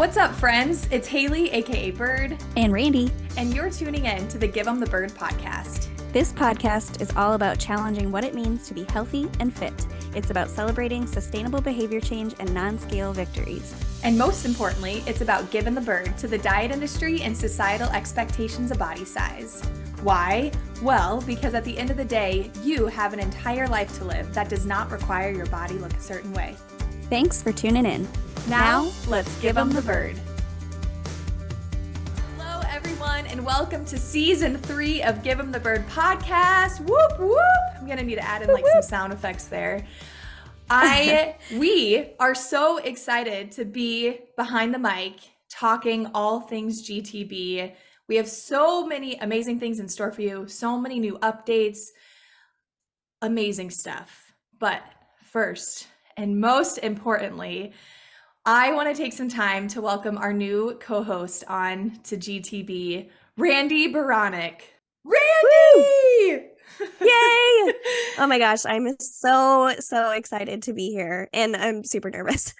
What's up, friends? It's Haley, aka Bird, and Randy, and you're tuning in to the Give 'em the Bird podcast. This podcast is all about challenging what it means to be healthy and fit. It's about celebrating sustainable behavior change and non-scale victories. And most importantly, it's about giving the bird to the diet industry and societal expectations of body size. Why? Well, because at the end of the day, you have an entire life to live that does not require your body look a certain way. Thanks for tuning in. Now, let's give 'em the bird. Hello, everyone, and welcome to Season 3 of Give 'em the Bird podcast. Whoop, whoop. I'm going to need to add in some sound effects there. We are so excited to be behind the mic talking all things GTB. We have so many amazing things in store for you, so many new updates, amazing stuff. But first, and most importantly, I want to take some time to welcome our new co-host on to GTB, Randi Beranek. Randy! Yay! Oh my gosh, I'm so excited to be here, and I'm super nervous.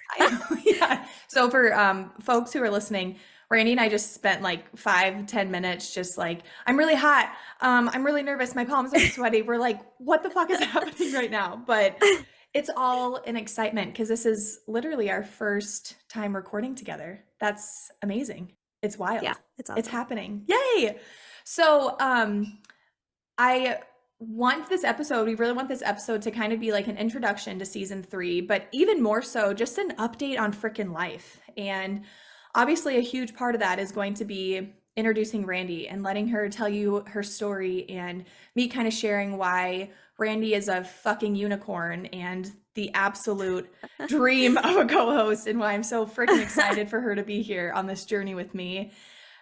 Yeah. So for folks who are listening, Randy and I just spent like 5-10 minutes just like, I'm really hot. I'm really nervous. My palms are sweaty. We're like, what the fuck is happening right now? But it's all an excitement because this is literally our first time recording together. That's amazing. It's wild. Yeah, it's awesome. It's happening. Yay! So I want this episode, we really want this episode to kind of be like an introduction to Season 3, but even more so, just an update on frickin' life. And obviously a huge part of that is going to be introducing Randi and letting her tell you her story, and me kind of sharing why Randi is a fucking unicorn and the absolute dream of a co-host, and why I'm so freaking excited for her to be here on this journey with me.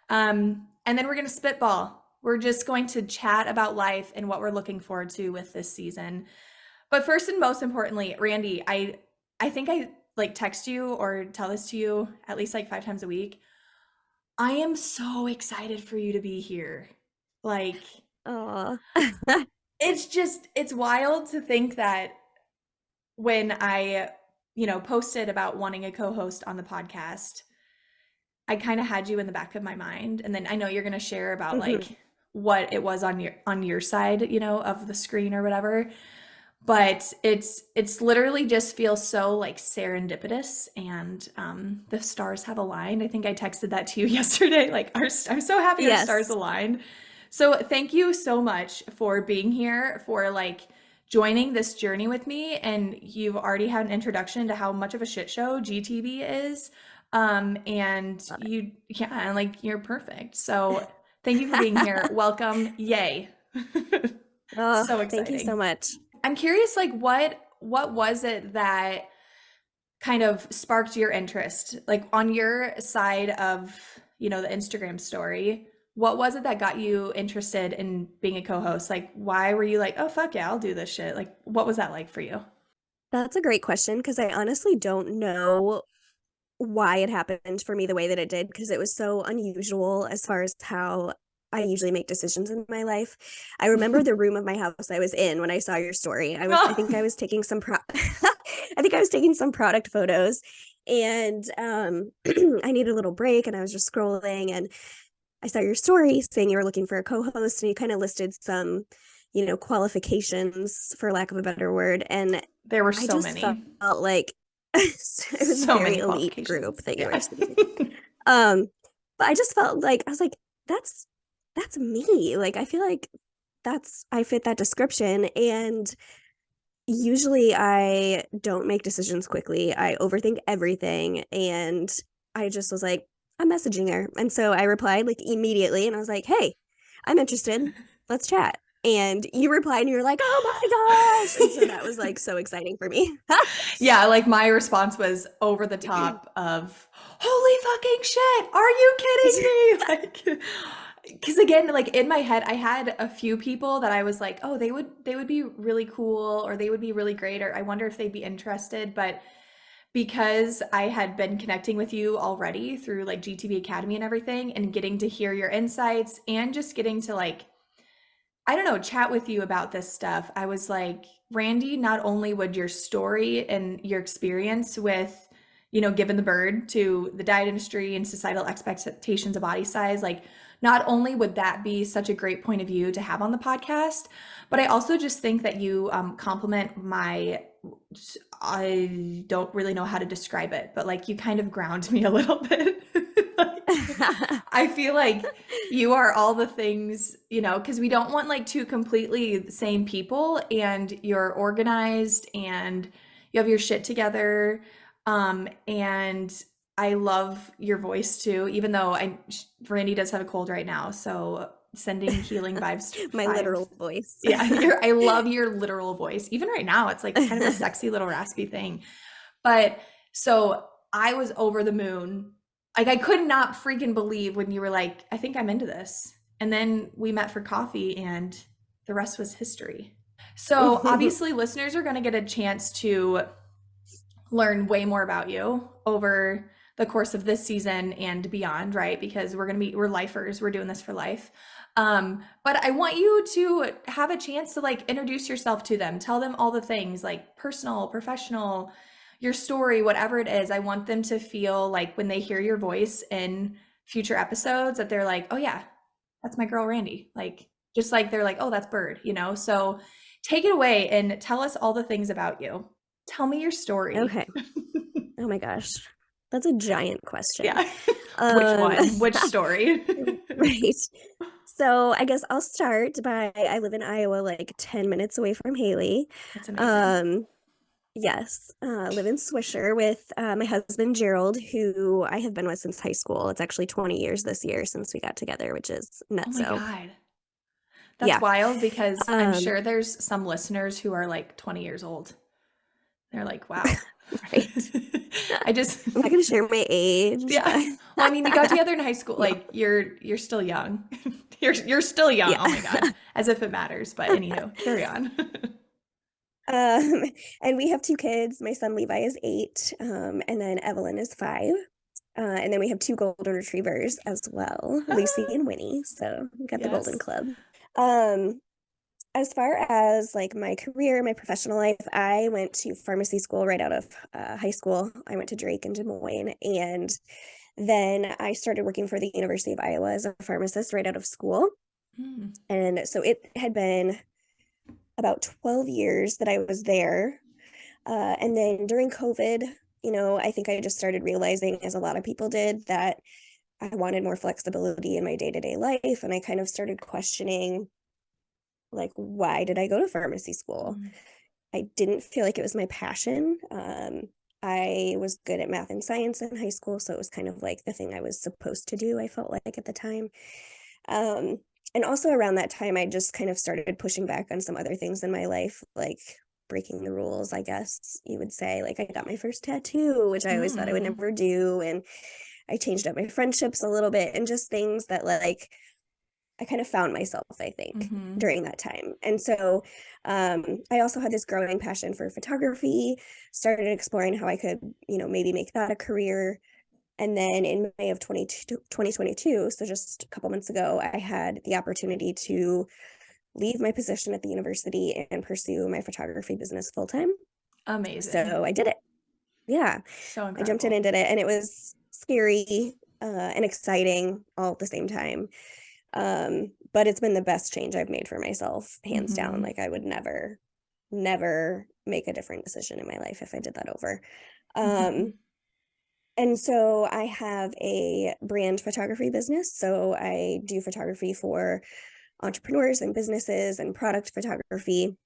And then we're going to spitball. We're just going to chat about life and what we're looking forward to with this season. But first and most importantly, Randi, I think I like text you or tell this to you at least like 5 times a week. I am so excited for you to be here. Like, it's wild to think that when I, posted about wanting a co-host on the podcast, I kind of had you in the back of my mind. And then I know you're going to share about like what it was on your side, of the screen or whatever. But it's literally just feels so like serendipitous, and the stars have aligned. I think I texted that to you yesterday. Like I'm so happy our stars aligned. So thank you so much for being here, for like joining this journey with me. And you've already had an introduction to how much of a shit show GTB is. And you're perfect. So thank you for being here. Welcome. Yay. So exciting. Thank you so much. I'm curious, like, what was it that kind of sparked your interest? Like on your side of, the Instagram story, what was it that got you interested in being a co-host? Like, why were you like, oh, fuck yeah, I'll do this shit? Like, what was that like for you? That's a great question, because I honestly don't know why it happened for me the way that it did, because it was so unusual as far as how I usually make decisions in my life. I remember the room of my house I was in when I saw your story. I think I was taking some some product photos, and I needed a little break, and I was just scrolling, and I saw your story saying you were looking for a co-host, and you kind of listed some, qualifications, for lack of a better word, and there were so many. Felt like it was so a very elite group that you were speaking. But I just felt like I was like, that's me. Like, I feel like I fit that description. And usually I don't make decisions quickly. I overthink everything. And I just was like, I'm messaging her. And so I replied like immediately, and I was like, hey, I'm interested. Let's chat. And you replied and you were like, oh my gosh. And so that was like so exciting for me. Yeah, like my response was over the top of, holy fucking shit, are you kidding me? Like, because again, like in my head, I had a few people that I was like, oh, they would be really cool, or they would be really great, or I wonder if they'd be interested. But because I had been connecting with you already through like GTB Academy and everything, and getting to hear your insights and just getting to like, I don't know, chat with you about this stuff, I was like, Randi, not only would your story and your experience with given the bird to the diet industry and societal expectations of body size, like not only would that be such a great point of view to have on the podcast, but I also just think that you complement my, I don't really know how to describe it, but like you kind of ground me a little bit. Like, I feel like you are all the things, because we don't want like two completely the same people, and you're organized and you have your shit together. And I love your voice too, even though Randy does have a cold right now. So sending healing vibes to My literal voice. Yeah, I love your literal voice. Even right now, it's like kind of a sexy little raspy thing. But so I was over the moon. Like I could not freaking believe when you were like, I think I'm into this. And then we met for coffee and the rest was history. So obviously listeners are going to get a chance to learn way more about you over the course of this season and beyond, right? Because we're lifers. We're doing this for life. But I want you to have a chance to like introduce yourself to them. Tell them all the things like personal, professional, your story, whatever it is. I want them to feel like when they hear your voice in future episodes that they're like, oh yeah, that's my girl Randi. Like, just like they're like, oh, that's Bird, So take it away and tell us all the things about you. Tell me your story. Okay. Oh my gosh. That's a giant question. Yeah. Which one? Which story? Right. So I guess I'll start by, I live in Iowa, like 10 minutes away from Haley. That's amazing. Yes. Live in Swisher with my husband, Gerald, who I have been with since high school. It's actually 20 years this year since we got together, which is nuts. Oh my God. That's wild because I'm sure there's some listeners who are like 20 years old. They're like, wow. Right. I'm not going to share my age. Yeah. Well, I mean, you got together in high school. Like you're still young. You're still young. Yeah. Oh my God. As if it matters. But anywho, carry on. And we have 2 kids. My son Levi is 8. And then Evelyn is 5. And then we have 2 golden retrievers as well, Lucy and Winnie. So we got the Golden Club. As far as like my career, my professional life, I went to pharmacy school right out of high school. I went to Drake in Des Moines, and then I started working for the University of Iowa as a pharmacist right out of school. And so it had been about 12 years that I was there. And then during COVID, I think I just started realizing, as a lot of people did, that I wanted more flexibility in my day-to-day life. And I kind of started questioning, like, why did I go to pharmacy school? I didn't feel like it was my passion. I was good at math and science in high school, so it was kind of like the thing I was supposed to do, I felt like at the time. And also around that time, I just kind of started pushing back on some other things in my life, like breaking the rules, I guess you would say. Like I got my first tattoo, which I always thought I would never do. And I changed up my friendships a little bit, and just things that like I kind of found myself, I think, during that time. And so I also had this growing passion for photography, started exploring how I could, maybe make that a career. And then in May of 2022, so just a couple months ago, I had the opportunity to leave my position at the university and pursue my photography business full-time. Amazing. So I did it. Yeah. So incredible. I jumped in and did it, and it was scary and exciting all at the same time. But it's been the best change I've made for myself, hands down. Like I would never make a different decision in my life if I did that over. And so I have a brand photography business. So I do photography for entrepreneurs and businesses and product photography.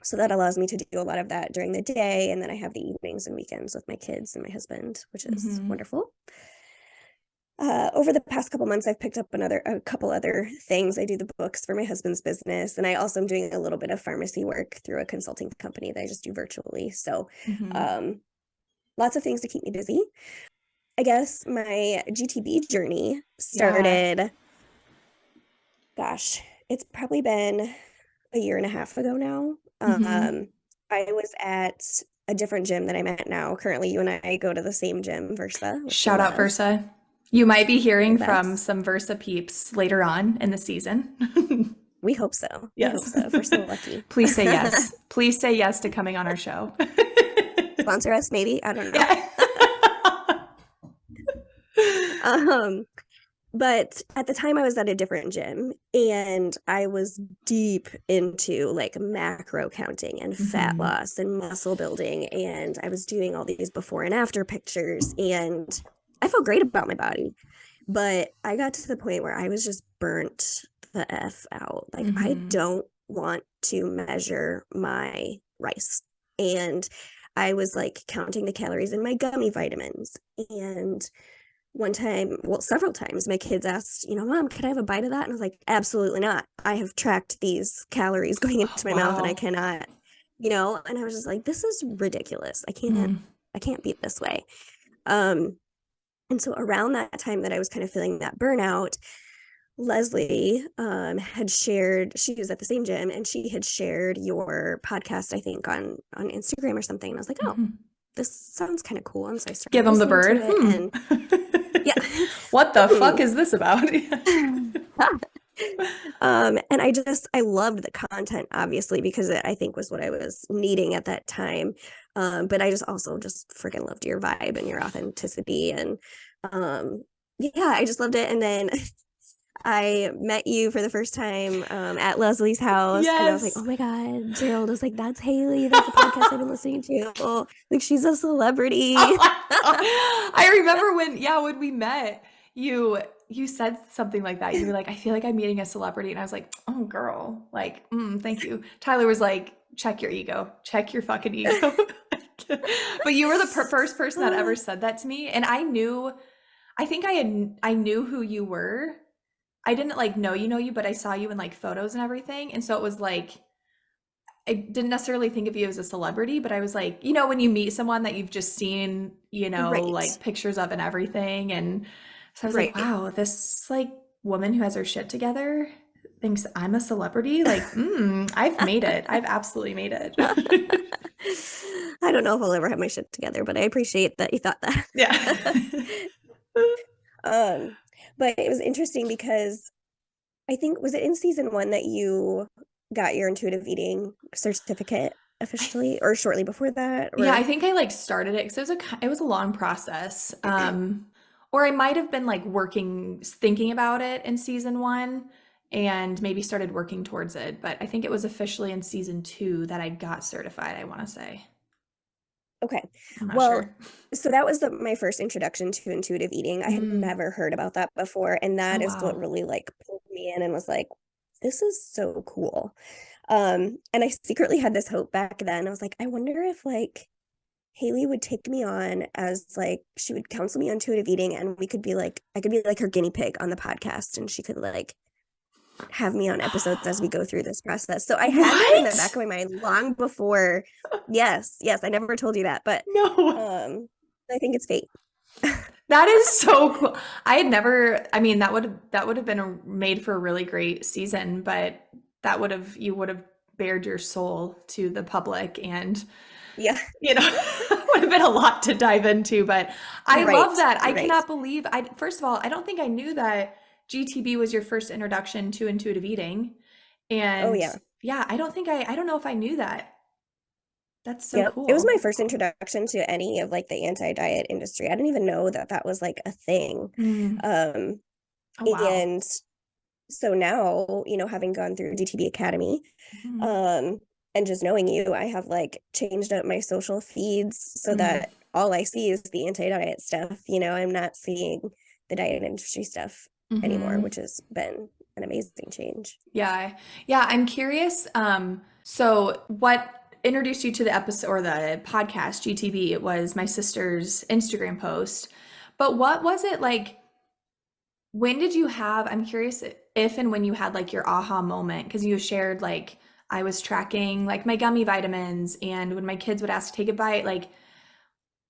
So that allows me to do a lot of that during the day. And then I have the evenings and weekends with my kids and my husband, which is wonderful. Over the past couple months, I've picked up a couple other things. I do the books for my husband's business, and I also am doing a little bit of pharmacy work through a consulting company that I just do virtually. So lots of things to keep me busy. I guess my GTB journey started, gosh, it's probably been a year and a half ago now. I was at a different gym that I'm at now. Currently, you and I go to the same gym, Versa. Shout out Versa. You might be hearing from some Versa peeps later on in the season. We hope so. Yes. We hope so. We're so lucky. Please say yes. Please say yes to coming on our show. Sponsor us, maybe. I don't know. Um, but at the time I was at a different gym and I was deep into like macro counting and fat loss and muscle building. And I was doing all these before and after pictures and I felt great about my body. But I got to the point where I was just burnt the F out. Like, I don't want to measure my rice. And I was like counting the calories in my gummy vitamins. And one time, well, several times, my kids asked, Mom, can I have a bite of that? And I was like, absolutely not. I have tracked these calories going into my mouth and I cannot, and I was just like, this is ridiculous. I can't be this way. And so around that time that I was kind of feeling that burnout, Leslie had shared, she was at the same gym and she had shared your podcast, I think, on Instagram or something. And I was like, oh, this sounds kind of cool. And so I started give them the bird. And yeah. What the fuck is this about? And I loved the content, obviously, because it, I think, was what I was needing at that time. But I just also just freaking loved your vibe and your authenticity. And yeah, I just loved it. And then I met you for the first time at Leslie's house. Yes. And I was like, oh my God, Gerald was like, that's Haley. That's the podcast I've been listening to. Oh, like, she's a celebrity. I remember when we met, you said something like that. You were like, I feel like I'm meeting a celebrity. And I was like, oh girl, like, thank you. Tyler was like, check your ego, check your fucking ego. But you were the first person that ever said that to me. And I knew who you were. I didn't like know you, but I saw you in like photos and everything. And so it was like, I didn't necessarily think of you as a celebrity, but I was like, when you meet someone that you've just seen, right, like pictures of and everything. And so I was like, wow, this like woman who has her shit together thinks I'm a celebrity. Like, I've made it. I've absolutely made it. I don't know if I'll ever have my shit together, but I appreciate that you thought that. Yeah. But it was interesting because I think, was it in season 1 that you got your intuitive eating certificate officially, or shortly before that? Or? Yeah, I think I like started it because it was a long process. Or I might have been like thinking about it in season 1 and maybe started working towards it. But I think it was officially in season 2 that I got certified, I want to say. Okay. Well, sure. So that was my first introduction to intuitive eating. I had never heard about that before. And that is what really like pulled me in and was like, this is so cool. And I secretly had this hope back then. I was like, I wonder if like Haley would take me on as like, she would counsel me on intuitive eating and we could be like, I could be like her guinea pig on the podcast and she could like have me on episodes as we go through this process. So I had that in the back of my mind long before. Yes, I never told you that, but no. I think it's fate. That is so cool. I had never, I mean, that would have been made for a really great season, but you would have bared your soul to the public and would have been a lot to dive into, but I love that. I cannot believe first of all, I don't think I knew that GTB was your first introduction to intuitive eating. And I don't know if I knew that. That's so cool. It was my first introduction to any of like the anti-diet industry. I didn't even know that was like a thing. And so now, having gone through DTB Academy, and just knowing you, I have like changed up my social feeds so that all I see is the anti-diet stuff. I'm not seeing the diet industry stuff anymore, which has been an amazing change. Yeah. I'm curious. So what introduced you to the episode or the podcast GTB? It was my sister's Instagram post. But what was it like? When did you have, I'm curious if and when you had like your aha moment, because you shared like I was tracking like my gummy vitamins and when my kids would ask to take a bite, like,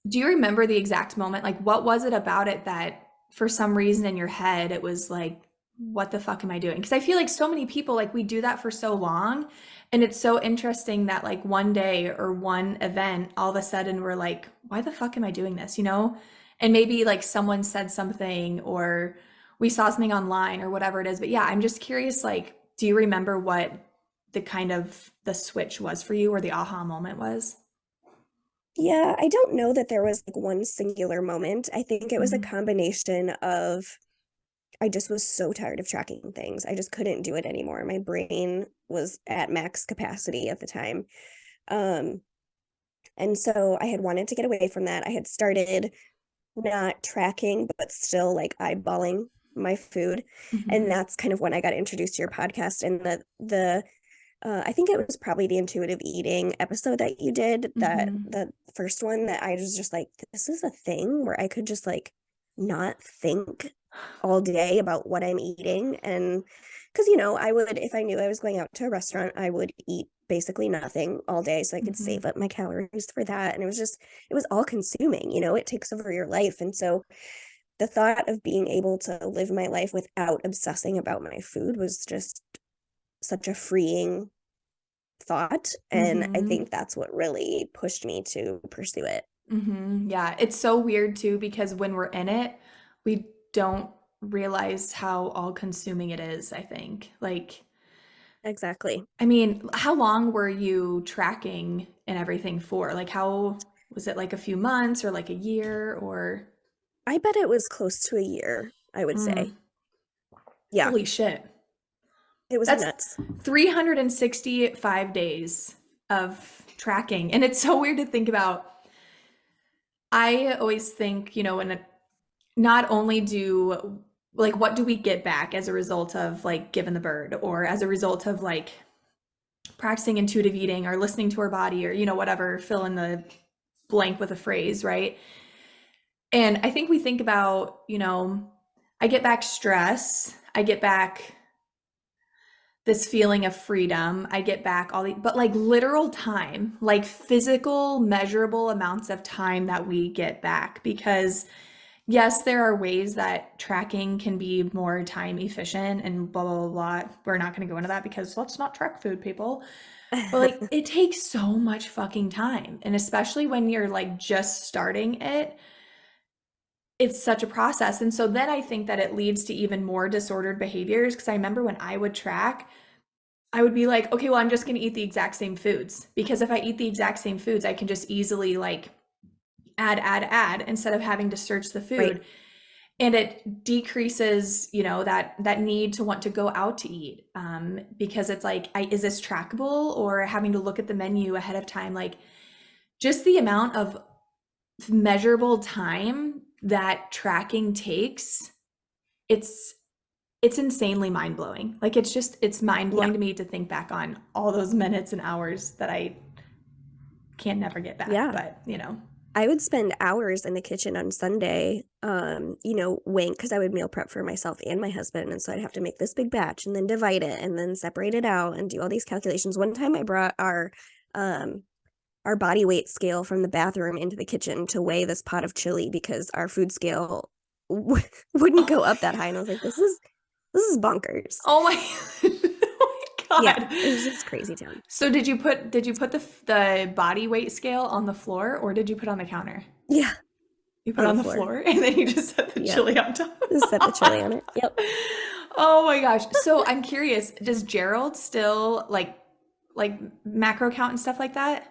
do you remember the exact moment? Like, what was it about it that for some reason in your head, it was like, what the fuck am I doing? Because I feel like so many people, like we do that for so long. And it's so interesting that like one day or one event, all of a sudden we're like, why the fuck am I doing this? And maybe like someone said something or we saw something online or whatever it is. But yeah, I'm just curious, like, do you remember what the kind of the switch was for you or the aha moment was? Yeah, I don't know that there was like one singular moment. I think it was a Mhm. combination of I just was so tired of tracking things. I just couldn't do it anymore. My brain was at max capacity at the time. Um, and so I had wanted to get away from that. I had started not tracking, but still like eyeballing my food. And Mhm. that's kind of when I got introduced to your podcast and the I think it was probably the intuitive eating episode that you did, that Mhm. the first one, that I was just like, this is a thing where I could just like not think all day about what I'm eating. And because, I would, if I knew I was going out to a restaurant, I would eat basically nothing all day so I could save Mhm. up my calories for that. And it was all consuming, it takes over your life. And so the thought of being able to live my life without obsessing about my food was just such a freeing thought. And I Mhm. think that's what really pushed me to pursue it. Mhm. Yeah, it's so weird too because when we're in it, we don't realize how all-consuming it is, I think. Like, Exactly. I mean, how long were you tracking and everything for? Like, how was it like a few months or like a year or I bet it was close to a year, I would mm, say. Yeah, holy shit. it was That's nuts. 365 days of tracking. And it's so weird to think about. I always think, when not only do like what do we get back as a result of like giving the bird or as a result of like practicing intuitive eating or listening to our body or whatever, fill in the blank with a phrase, right? And I think we think about, I get back stress, I get back this feeling of freedom, I get back all the, but like literal time, like physical measurable amounts of time that we get back, because yes, there are ways that tracking can be more time efficient and blah, blah, blah, blah. We're not going to go into that because let's not track food, people. But like, it takes so much fucking time. And especially when you're like just starting it, it's such a process. And so then I think that it leads to even more disordered behaviors. Cause I remember when I would track, I would be like, okay, well, I'm just going to eat the exact same foods. Because if I eat the exact same foods, I can just easily like add instead of having to search the Right. food. And it decreases that need to want to go out to eat, because it's like, is this trackable, or having to look at the menu ahead of time, like just the amount of measurable time that tracking takes, it's it's insanely mind-blowing. Like it's Yeah. mind-blowing to me to think back on all those minutes and hours that I can never get back, Yeah. but I would spend hours in the kitchen on Sunday, weighing, because I would meal prep for myself and my husband. And so I'd have to make this big batch and then divide it and then separate it out and do all these calculations. One time I brought um, our body weight scale from the bathroom into the kitchen to weigh this pot of chili because our food scale wouldn't oh go up that my high. And I was like, this is bonkers. oh my oh my Yeah, god. it was just crazy town. So did you put the body weight scale on the floor, or did you put it on the counter? Yeah, You put on it the on the floor. floor and then you just set the Yep. chili on top. Just set the chili on it. Yep. Oh my gosh. So I'm curious, does Gerald still like macro count and stuff like that?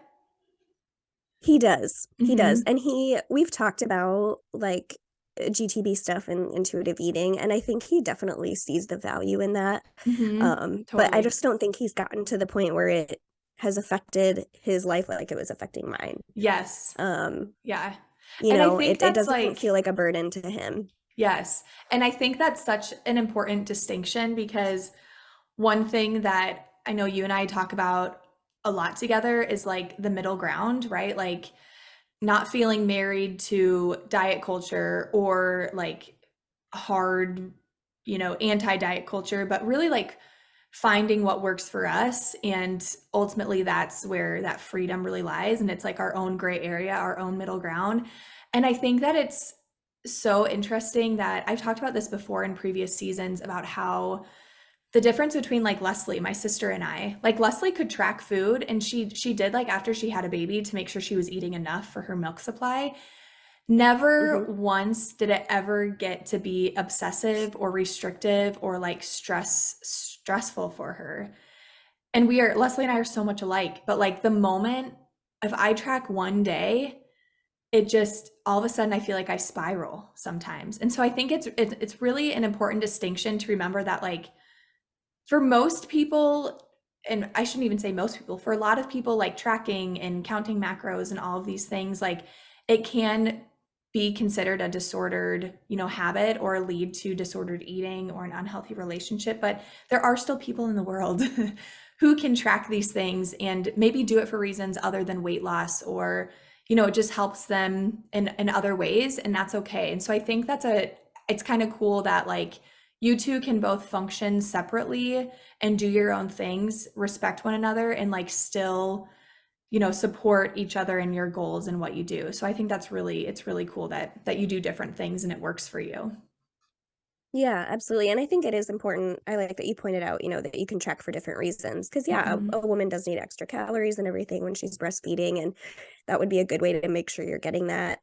He does. He does. Mm-hmm. And we've talked about like GTB stuff and intuitive eating, and I think he definitely sees the value in that. Mm-hmm. But I Totally. just don't think he's gotten to the point where it has affected his life like it was affecting mine. Yes. Um, Yeah. And I think it that's doesn't like, feel like a burden to him. yes. And I think that's such an important distinction, because one thing that I know you and I talk about a lot together is like the middle ground, right? Like not feeling married to diet culture or like hard, anti-diet culture, but really like finding what works for us. And ultimately, that's where that freedom really lies. And it's like our own gray area, our own middle ground. And I think that it's so interesting that I've talked about this before in previous seasons about how the difference between like Leslie, my sister, and I, like Leslie could track food, and she did, like after she had a baby, to make sure she was eating enough for her milk supply. Never Hmm. once did it ever get to be obsessive or restrictive or like stressful for her. And Leslie and I are so much alike, but like the moment if I track one day, it just all of a sudden I feel like I spiral sometimes. And so I think it's really an important distinction to remember that, like, for most people, and I shouldn't even say most people, for a lot of people, like tracking and counting macros and all of these things, like it can be considered a disordered, habit, or lead to disordered eating or an unhealthy relationship. But there are still people in the world who can track these things and maybe do it for reasons other than weight loss, or, it just helps them in other ways, and that's okay. And so I think it's kind of cool that, like, you two can both function separately and do your own things, respect one another, and like still, support each other in your goals and what you do. So I think it's really cool that you do different things and it works for you. Yeah, absolutely. And I think it is important. I like that you pointed out, that you can track for different reasons. Because, yeah, Mm-hmm. a woman does need extra calories and everything when she's breastfeeding. And that would be a good way to make sure you're getting that.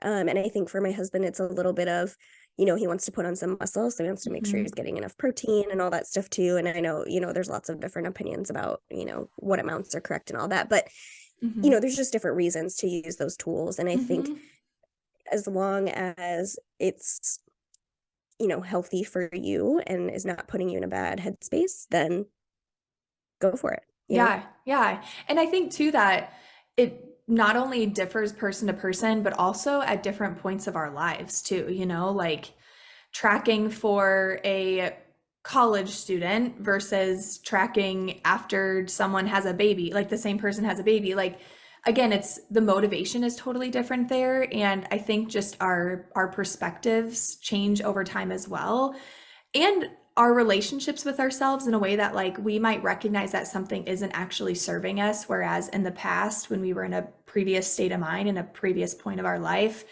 And I think for my husband, it's a little bit of, he wants to put on some muscle. So he wants to make sure Mm-hmm. he's getting enough protein and all that stuff too. And I know, there's lots of different opinions about, what amounts are correct and all that. But, Mm-hmm. there's just different reasons to use those tools. And I think Mm-hmm. as long as it's healthy for you and is not putting you in a bad headspace, then go for it. Yeah, yeah. And I think too that it not only differs person to person, but also at different points of our lives too, like tracking for a college student versus tracking after someone has a baby, like the same person has a baby. Like, again, it's the motivation is totally different there. And I think just our perspectives change over time as well. And our relationships with ourselves in a way that, like, we might recognize that something isn't actually serving us, whereas in the past, when we were in a previous state of mind, in a previous point of our life,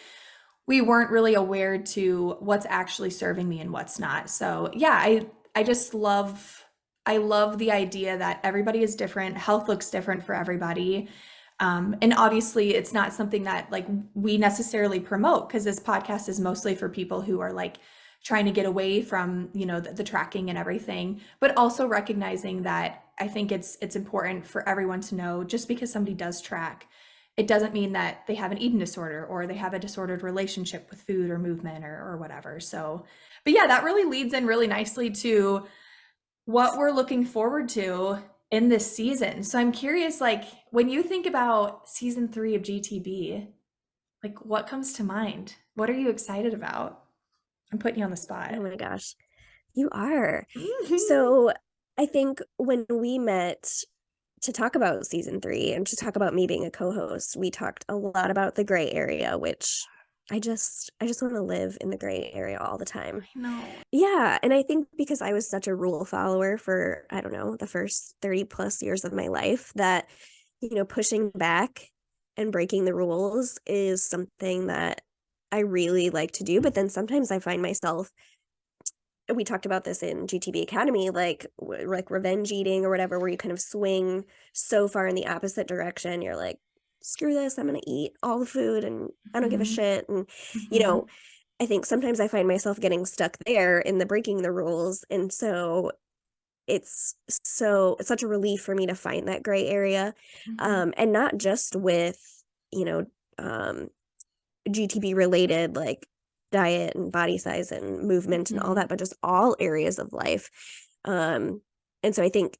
we weren't really aware to what's actually serving me and what's not. So yeah, I just love the idea that everybody is different, health looks different for everybody. And obviously it's not something that, like, we necessarily promote, because this podcast is mostly for people who are like trying to get away from, the tracking and everything, but also recognizing that I think it's important for everyone to know, just because somebody does track, it doesn't mean that they have an eating disorder or they have a disordered relationship with food or movement, or whatever. So, but yeah, that really leads in really nicely to what we're looking forward to in this season. So I'm curious, like, when you think about season 3 of GTB, like, what comes to mind? What are you excited about? I'm putting you on the spot. Oh my gosh, you are. So I think when we met to talk about season 3 and to talk about me being a co-host, we talked a lot about the gray area, which I just want to live in the gray area all the time. I know. Yeah, and I think because I was such a rule follower for, I don't know, the first 30 plus years of my life, that, pushing back and breaking the rules is something that I really like to do. But then sometimes I find myself, we talked about this in GTB Academy, like revenge eating or whatever, where you kind of swing so far in the opposite direction. You're like, screw this, I'm gonna eat all the food and I don't give a Mhm. shit. And you know, Mhm. I think sometimes I find myself getting stuck there in the breaking the rules. And so it's such a relief for me to find that gray area. Mhm. And not just with, you know, um GTB related, like diet and body size and movement and all Mhm. that, but just all areas of life. Um, and so I think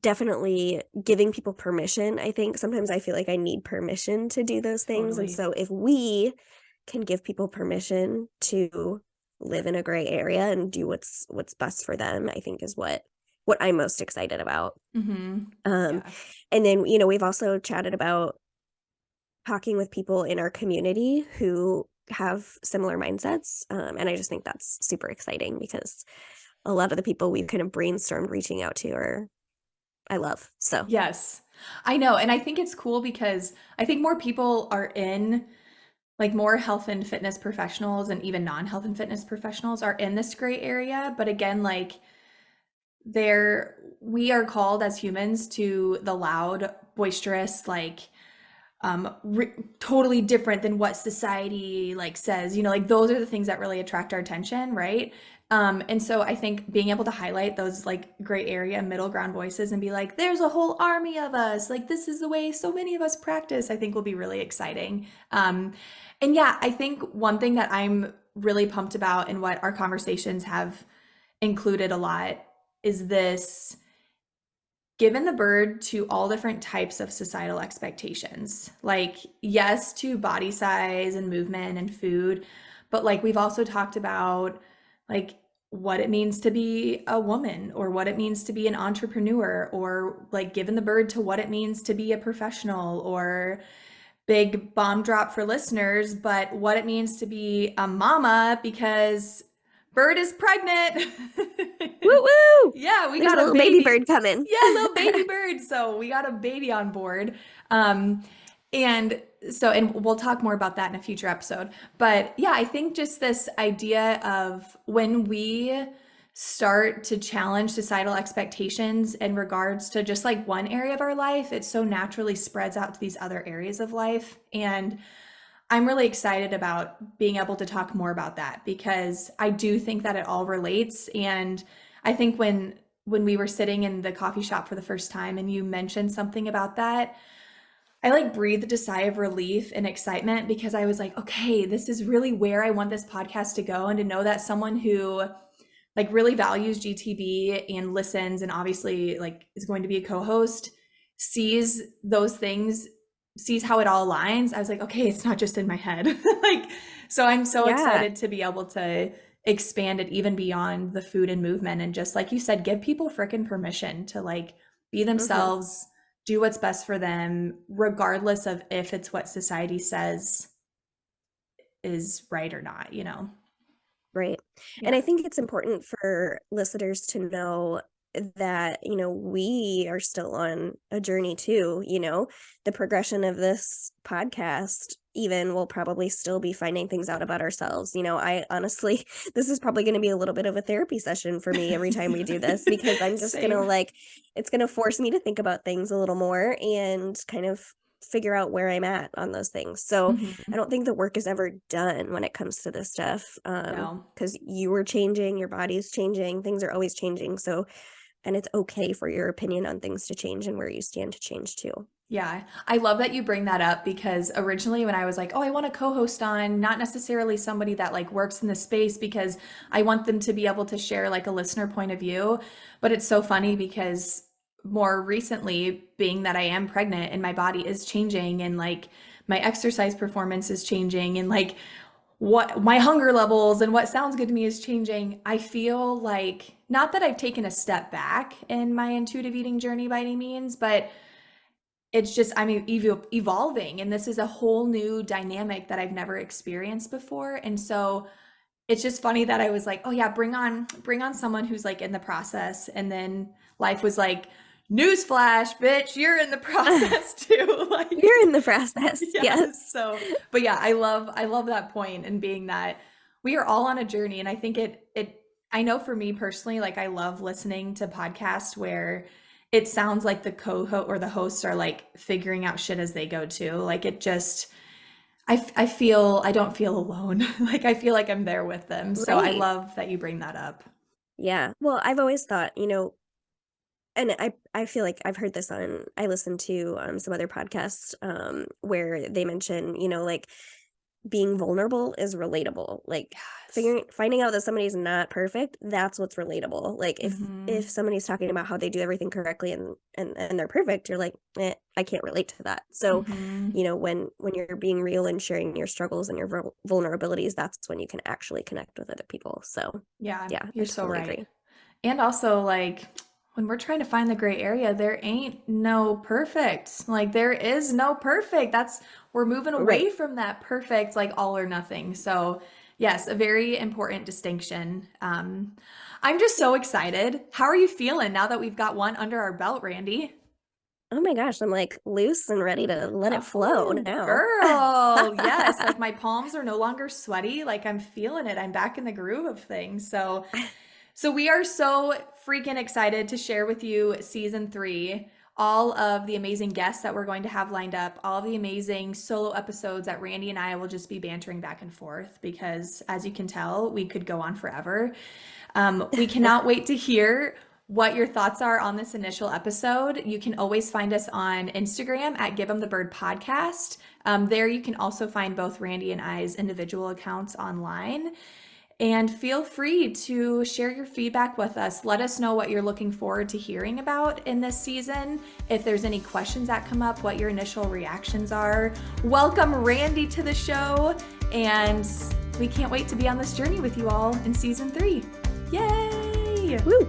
definitely giving people permission. I think sometimes I feel like I need permission to do those things. And Totally. so if we can give people permission to live in a gray area and do what's best for them, I think is what I'm most excited about. Mhm. Um, Yeah. and then, we've also chatted about talking with people in our community who have similar mindsets. And I just think that's super exciting because a lot of the people we've kind of brainstormed reaching out to are I love. So Yes. I know, and I think it's cool because I think more people are in, like, more health and fitness professionals, and even non-health and fitness professionals are in this gray area, but again, like, we are called as humans to the loud, boisterous, like, totally different than what society, like, says, like, those are the things that really attract our attention, right? And so I think being able to highlight those like gray area middle ground voices and be like, there's a whole army of us, like this is the way so many of us practice, I think will be really exciting. And yeah, I think one thing that I'm really pumped about and what our conversations have included a lot is this given the bird to all different types of societal expectations. Like, yes, to body size and movement and food, but like we've also talked about like what it means to be a woman or what it means to be an entrepreneur or like given the bird to what it means to be a professional or big bomb drop for listeners, but what it means to be a mama because Bird is pregnant. Woo woo! Yeah, we There's got a a little baby baby. bird coming. Yeah, little baby bird. So we got a baby on board. Um, and so, and we'll talk more about that in a future episode. But yeah, I think just this idea of when we start to challenge societal expectations in regards to just like one area of our life, it so naturally spreads out to these other areas of life. And I'm really excited about being able to talk more about that because I do think that it all relates. And I think when we were sitting in the coffee shop for the first time and you mentioned something about that, I like breathed a sigh of relief and excitement because I was like, okay, this is really where I want this podcast to go. And to know that someone who like really values GTB and listens and obviously like is going to be a co-host sees those things, sees how it all aligns. I was like, okay, it's not just in my head. Like, so I'm so Yeah. excited to be able to expand it even beyond the food and movement and just like you said, give people freaking permission to like be Mm-hmm. themselves, do what's best for them, regardless of if it's what society says is right or not, you know? Right. And Yeah. I think it's important for listeners to know that, we are still on a journey too, the progression of this podcast, even we'll probably still be finding things out about ourselves. I honestly, this is probably going to be a little bit of a therapy session for me every time we do this because I'm just going to Same. it's going to force me to think about things a little more and kind of figure out where I'm at on those things. So I Mhm. don't think the work is ever done when it comes to this stuff. No. Because you are changing, your body's changing, things are always changing. So, and it's okay for your opinion on things to change and where you stand to change too. Yeah, I love that you bring that up because originally when I was like, oh, I want to co-host on, not necessarily somebody that like works in the space because I want them to be able to share like a listener point of view. But it's so funny because more recently, being that I am pregnant and my body is changing and like my exercise performance is changing and like what my hunger levels and what sounds good to me is changing, I feel like not that I've taken a step back in my intuitive eating journey by any means, but it's just I'm evolving and this is a whole new dynamic that I've never experienced before. And so it's just funny that I was like, oh yeah, bring on someone who's like in the process. And then life was like, newsflash, bitch, you're in the process too. Like, You're in the process. yes. Yes. So, but yeah, I love that point and being that we are all on a journey. And I think I know for me personally, like I love listening to podcasts where it sounds like the co-host or the hosts are like figuring out shit as they go too. Like it just, I feel, I don't feel alone. Like I feel like I'm there with them. So I Right. love that you bring that up. Yeah. Well, I've always thought, and I feel like I've heard this I listened to some other podcasts where they mention, like being vulnerable is relatable. Like Yes. finding out that somebody's not perfect, that's what's relatable. Like if Mm-hmm. somebody's talking about how they do everything correctly and they're perfect, you're like, I can't relate to that. So, Mm-hmm. when you're being real and sharing your struggles and your vulnerabilities, that's when you can actually connect with other people. So, Yeah, yeah, I you're so totally right. agree. And also, like, when we're trying to find the gray area, there ain't no perfect. Like, there is no perfect. We're moving Right. away from that perfect, like, all or nothing. So, yes, a very important distinction. I'm just so excited. How are you feeling now that we've got one under our belt, Randy? Oh my gosh, I'm like loose and ready to let it flow Oh, now. girl. Yes. Like, my palms are no longer sweaty. Like, I'm feeling it. I'm back in the groove of things. So we are so freaking excited to share with you season 3. all of the amazing guests that we're going to have lined up, all of the amazing solo episodes that Randi and I will just be bantering back and forth because, as you can tell, we could go on forever. We cannot wait to hear what your thoughts are on this initial episode. You can always find us on Instagram at Give 'em the Bird Podcast. There you can also find both Randi and I's individual accounts online. And feel free to share your feedback with us. Let us know what you're looking forward to hearing about in this season. If there's any questions that come up, what your initial reactions are. Welcome Randi to the show. And we can't wait to be on this journey with you all in season 3. Yay! Woo!